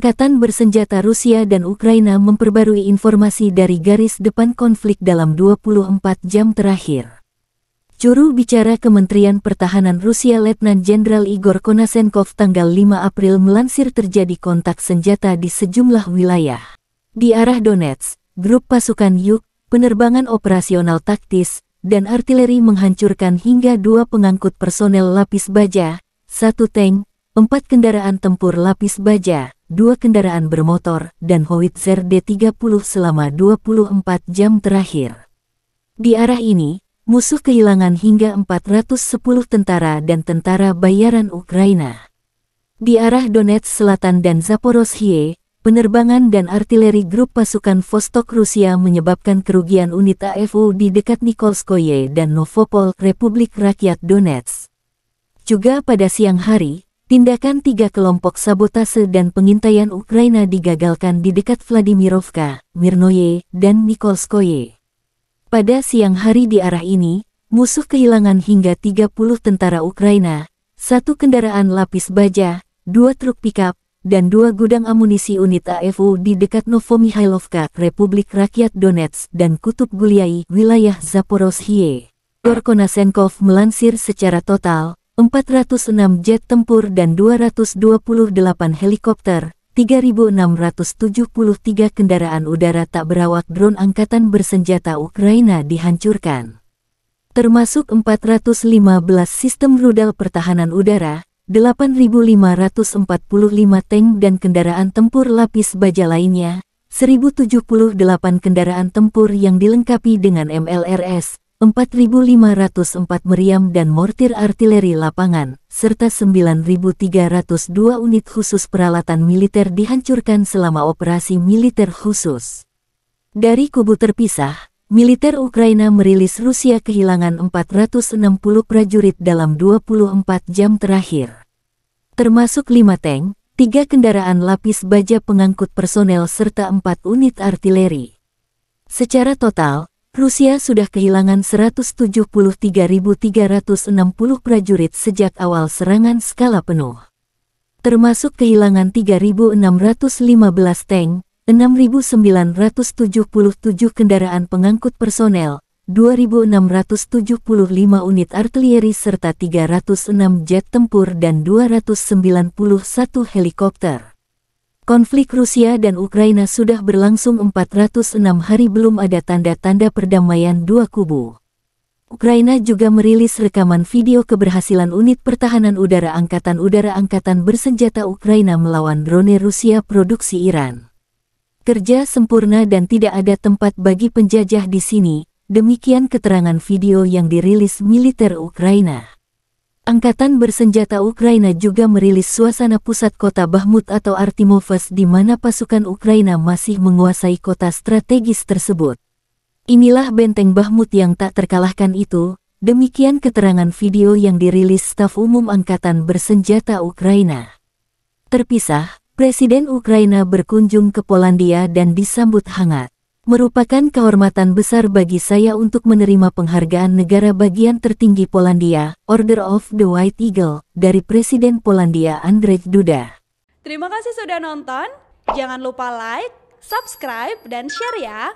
Angkatan bersenjata Rusia dan Ukraina memperbarui informasi dari garis depan konflik dalam 24 jam terakhir. Juru bicara Kementerian Pertahanan Rusia Letnan Jenderal Igor Konasenkov tanggal 5 April melansir terjadi kontak senjata di sejumlah wilayah. Di arah Donetsk, grup pasukan Yuk, penerbangan operasional taktis, dan artileri menghancurkan hingga 2 pengangkut personel lapis baja, 1 tank, 4 kendaraan tempur lapis baja, 2 kendaraan bermotor, dan howitzer D-30 selama 24 jam terakhir. Di arah ini, musuh kehilangan hingga 410 tentara dan tentara bayaran Ukraina. Di arah Donetsk Selatan dan Zaporozhye, penerbangan dan artileri grup pasukan Vostok Rusia menyebabkan kerugian unit AFU di dekat Nikolskoye dan Novopol, Republik Rakyat Donetsk. Juga pada siang hari, tindakan 3 kelompok sabotase dan pengintaian Ukraina digagalkan di dekat Vladimirovka, Mirnoye, dan Nikolskoye. Pada siang hari di arah ini, musuh kehilangan hingga 30 tentara Ukraina, 1 kendaraan lapis baja, 2 truk pickup, dan 2 gudang amunisi unit AFU di dekat Novomihailovka, Republik Rakyat Donetsk dan Kutub Guliai, wilayah Zaporozhye. Igor Konasenkov melansir secara total, 406 jet tempur dan 228 helikopter, 3.673 kendaraan udara tak berawak drone angkatan bersenjata Ukraina dihancurkan. Termasuk 415 sistem rudal pertahanan udara, 8.545 tank dan kendaraan tempur lapis baja lainnya, 1.078 kendaraan tempur yang dilengkapi dengan MLRS, 4.504 meriam dan mortir artileri lapangan, serta 9.302 unit khusus peralatan militer dihancurkan selama operasi militer khusus. Dari kubu terpisah, militer Ukraina merilis Rusia kehilangan 460 prajurit dalam 24 jam terakhir. Termasuk 5 tank, 3 kendaraan lapis baja pengangkut personel serta 4 unit artileri. Secara total, Rusia sudah kehilangan 173.360 prajurit sejak awal serangan skala penuh. Termasuk kehilangan 3.615 tank, 6.977 kendaraan pengangkut personel, 2.675 unit artileri serta 306 jet tempur dan 291 helikopter. Konflik Rusia dan Ukraina sudah berlangsung 406 hari belum ada tanda-tanda perdamaian dua kubu. Ukraina juga merilis rekaman video keberhasilan unit pertahanan udara angkatan bersenjata Ukraina melawan drone Rusia produksi Iran. Kerja sempurna dan tidak ada tempat bagi penjajah di sini, demikian keterangan video yang dirilis militer Ukraina. Angkatan bersenjata Ukraina juga merilis suasana pusat kota Bakhmut atau Artyomovsk di mana pasukan Ukraina masih menguasai kota strategis tersebut. Inilah benteng Bakhmut yang tak terkalahkan itu, demikian keterangan video yang dirilis staf umum Angkatan bersenjata Ukraina. Terpisah, Presiden Ukraina berkunjung ke Polandia dan disambut hangat. Merupakan kehormatan besar bagi saya untuk menerima penghargaan negara bagian tertinggi Polandia, Order of the White Eagle, dari Presiden Polandia Andrzej Duda. Terima kasih sudah nonton, jangan lupa like, subscribe, dan share ya!